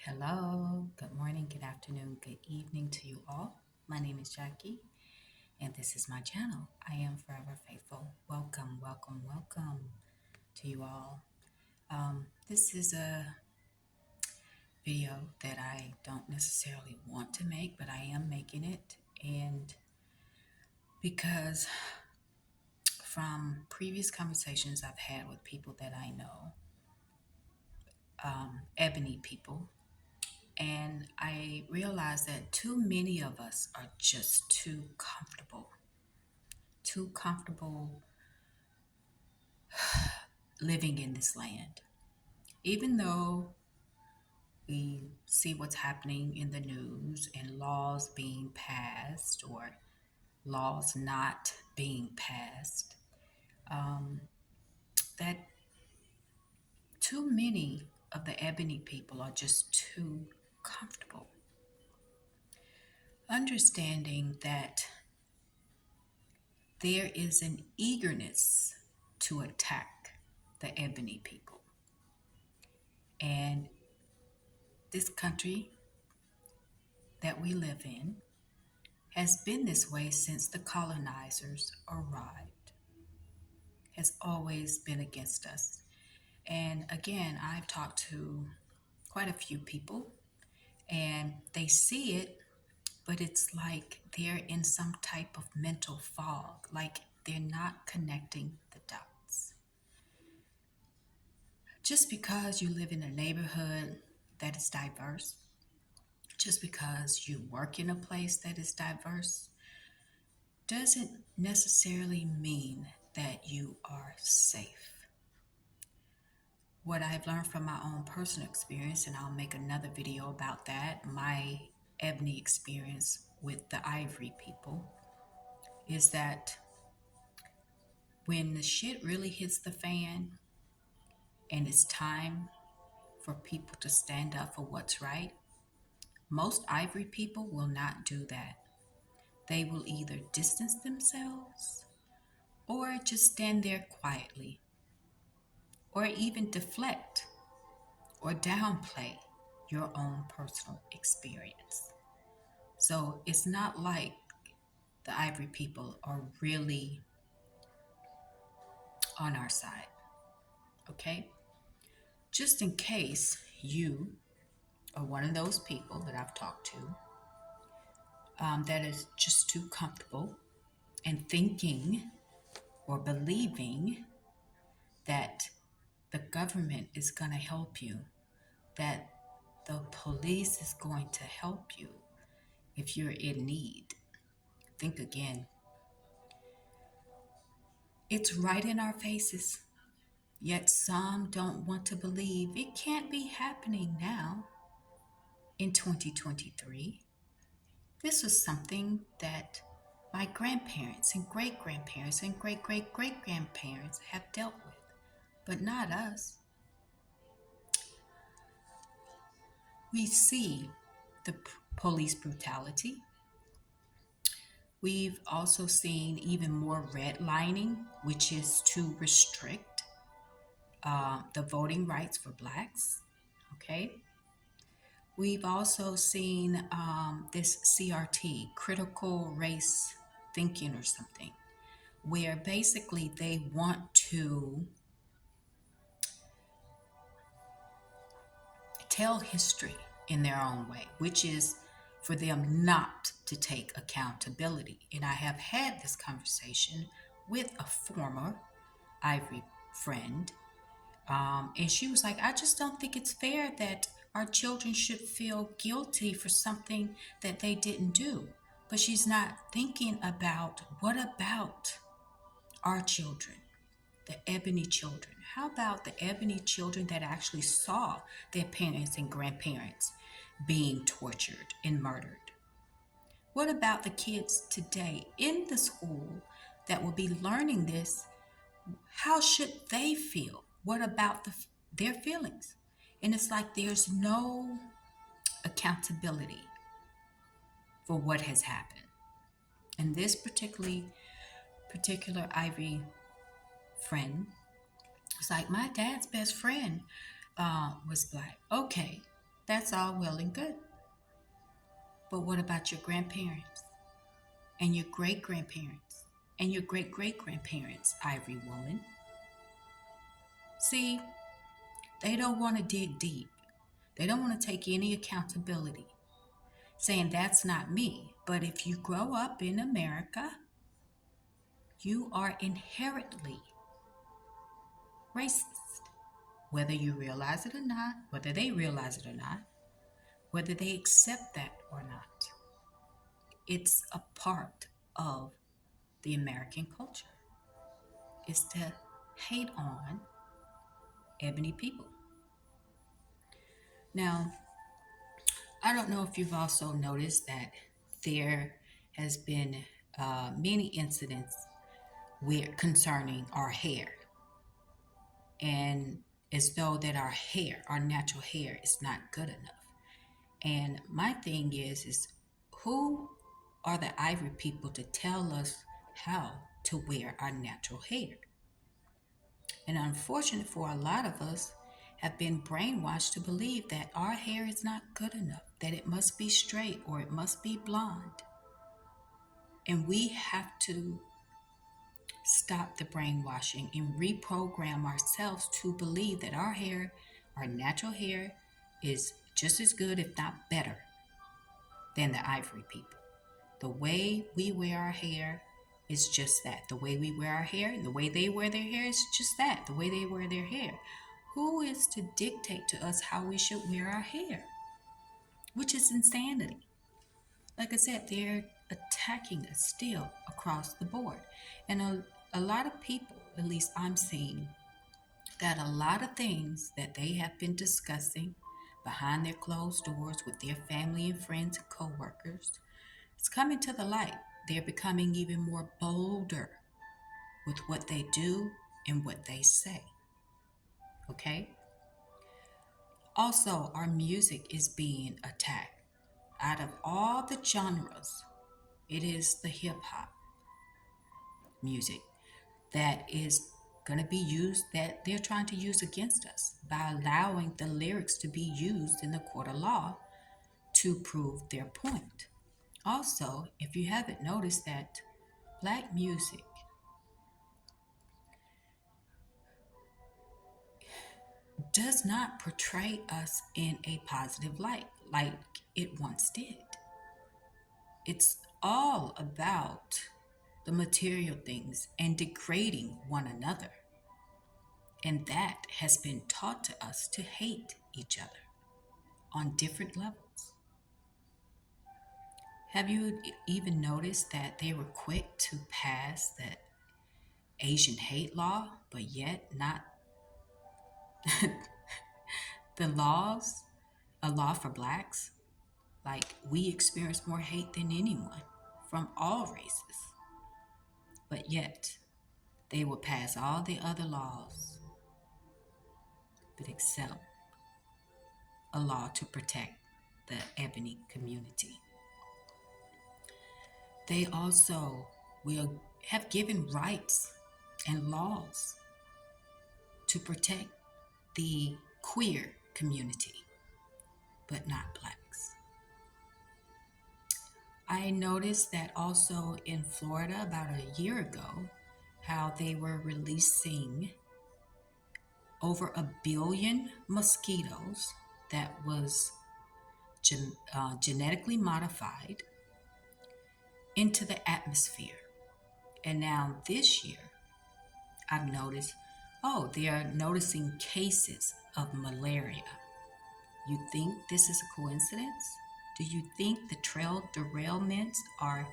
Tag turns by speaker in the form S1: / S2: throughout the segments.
S1: Hello, good morning, good afternoon, good evening to you all. My name is Jackie, and this is my channel. I am forever faithful. Welcome, welcome, welcome to you all. This is a video that I don't necessarily want to make, but I am making it. And because from previous conversations I've had with people that I know, Ebony people, and I realized that too many of us are just too comfortable living in this land. Even though we see what's happening in the news and laws being passed or laws not being passed, that too many of the ebony people are just too comfortable. Understanding that there is an eagerness to attack the ebony people. And this country that we live in has been this way since the colonizers arrived, has always been against us. And again, I've talked to quite a few people and they see it, but it's like they're in some type of mental fog, like they're not connecting the dots. Just because you live in a neighborhood that is diverse, just because you work in a place that is diverse, doesn't necessarily mean that you are safe. What I've learned from my own personal experience, and I'll make another video about that, my ebony experience with the ivory people, is that when the shit really hits the fan and it's time for people to stand up for what's right, most ivory people will not do that. They will either distance themselves or just stand there quietly or even deflect or downplay your own personal experience. So it's not like the ivory people are really on our side, okay? Just in case you are one of those people that I've talked to that is just too comfortable and thinking or believing that the government is going to help you, that the police is going to help you if you're in need. Think again. It's right in our faces, yet some don't want to believe it can't be happening now in 2023. This was something that my grandparents and great grandparents and great great great grandparents have dealt with, but not us. We see the police brutality. We've also seen even more redlining, which is to restrict the voting rights for blacks. Okay. We've also seen this CRT, critical race thinking or something, where basically they want to tell history in their own way, which is for them not to take accountability. And I have had this conversation with a former Ivory friend, and she was like, I just don't think it's fair that our children should feel guilty for something that they didn't do. But she's not thinking about what about our children? The ebony children. How about the ebony children that actually saw their parents and grandparents being tortured and murdered? What about the kids today in the school that will be learning this? How should they feel? What about their feelings? And it's like there's no accountability for what has happened. And this particular Ivy friend, it's like my dad's best friend was black. Okay, That's all well and good. But what about your grandparents and your great grandparents and your great great grandparents, Ivory woman? See, they don't want to dig deep. They don't want to take any accountability, saying that's not me. But if you grow up in America, you are inherently racist. Whether you realize it or not, whether they realize it or not, whether they accept that or not, it's a part of the American culture, is to hate on ebony people. Now, I don't know if you've also noticed that there has been many incidents where concerning our hair, and as though that our hair, our natural hair, is not good enough. And my thing is who are the ivory people to tell us how to wear our natural hair? And unfortunate for a lot of us, have been brainwashed to believe that our hair is not good enough, that it must be straight or it must be blonde. And we have to stop the brainwashing and reprogram ourselves to believe that our hair, our natural hair, is just as good, if not better, than the ivory people. The way we wear our hair is just that. The way we wear our hair and the way they wear their hair is just that. The way they wear their hair. Who is to dictate to us how we should wear our hair? Which is insanity. Like I said, they're attacking us still across the board. And a lot of people, at least I'm seeing, that a lot of things that they have been discussing behind their closed doors with their family and friends and co-workers, it's coming to the light. They're becoming even more bolder with what they do and what they say. Okay? Also, our music is being attacked. Out of all the genres, it is the hip hop music that is going to be used, that they're trying to use against us by allowing the lyrics to be used in the court of law to prove their point. Also, if you haven't noticed that black music does not portray us in a positive light like it once did. It's all about the material things and degrading one another. And that has been taught to us to hate each other on different levels. Have you even noticed that they were quick to pass the Asian hate law, but yet not the laws, a law for blacks? Like, we experience more hate than anyone from all races. But yet, they will pass all the other laws, but except a law to protect the ebony community. They also will have given rights and laws to protect the queer community, but not blacks. I noticed that also in Florida about a year ago, how they were releasing over 1 billion mosquitoes that was genetically modified into the atmosphere. And now this year, I've noticed, oh, they are noticing cases of malaria. You think this is a coincidence? Do you think the trail derailments are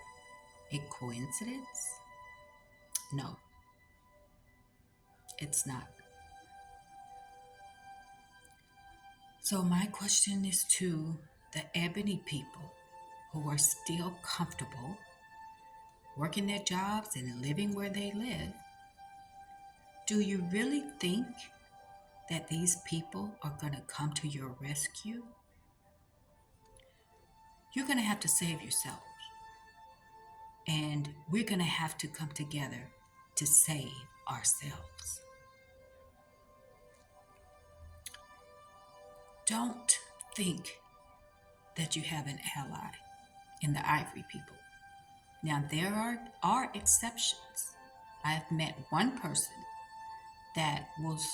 S1: a coincidence? No, it's not. So my question is to the ebony people who are still comfortable working their jobs and living where they live. Do you really think that these people are going to come to your rescue? You're going to have to save yourselves. And we're going to have to come together to save ourselves. Don't think that you have an ally in the Ivory people. Now, are exceptions. I've met one person that was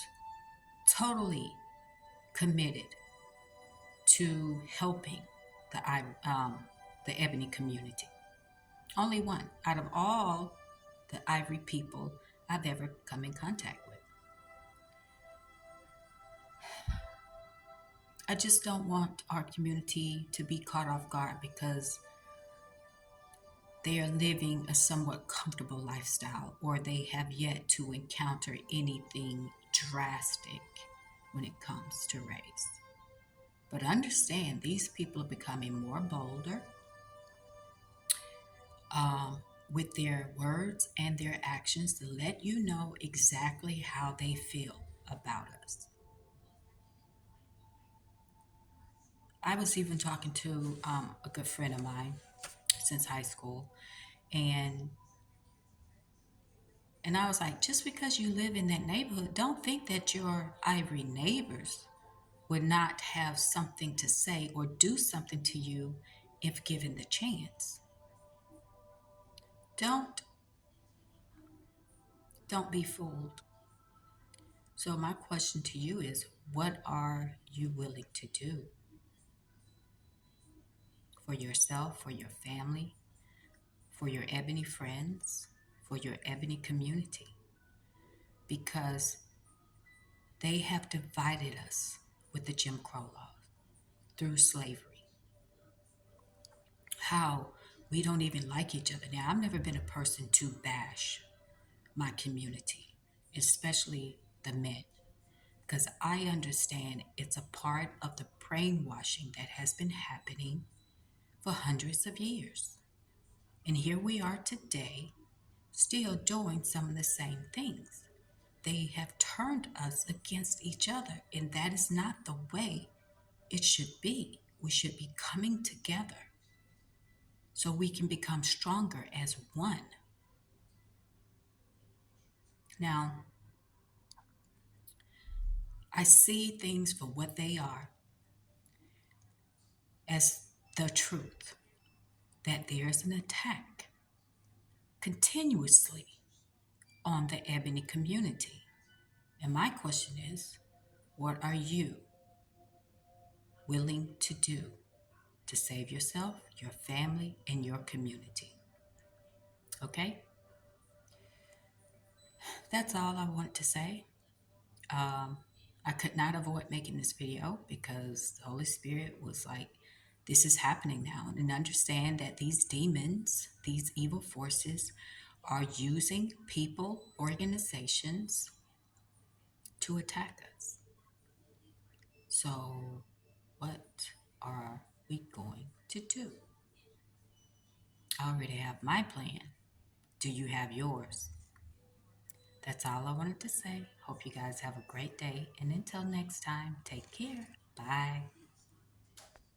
S1: totally committed to helping the Ebony community. Only one out of all the Ivory people I've ever come in contact with. I just don't want our community to be caught off guard because they are living a somewhat comfortable lifestyle or they have yet to encounter anything drastic when it comes to race. But understand these people are becoming more bolder with their words and their actions to let you know exactly how they feel about us. I was even talking to a good friend of mine since high school, and I was like, just because you live in that neighborhood, don't think that your Ivory neighbors would not have something to say or do something to you if given the chance. Don't don't be fooled. So my question to you is, what are you willing to do for yourself, for your family, for your Ebony friends, for your Ebony community? Because they have divided us with the Jim Crow laws through slavery. How we don't even like each other. Now, I've never been a person to bash my community, especially the men, because I understand it's a part of the brainwashing that has been happening for hundreds of years. And here we are today, still doing some of the same things. They have turned us against each other, and that is not the way it should be. We should be coming together so we can become stronger as one. Now, I see things for what they are as the truth that there's an attack continuously on the Ebony community. And my question is, what are you willing to do to save yourself, your family, and your community? Okay? That's all I want to say. Um, I could not avoid making this video because the Holy Spirit was like, this is happening now. And understand that these demons, these evil forces, are using people, organizations to attack us. So, what are we going to do? I already have my plan. Do you have yours? That's all I wanted to say. Hope you guys have a great day. And until next time, take care. Bye.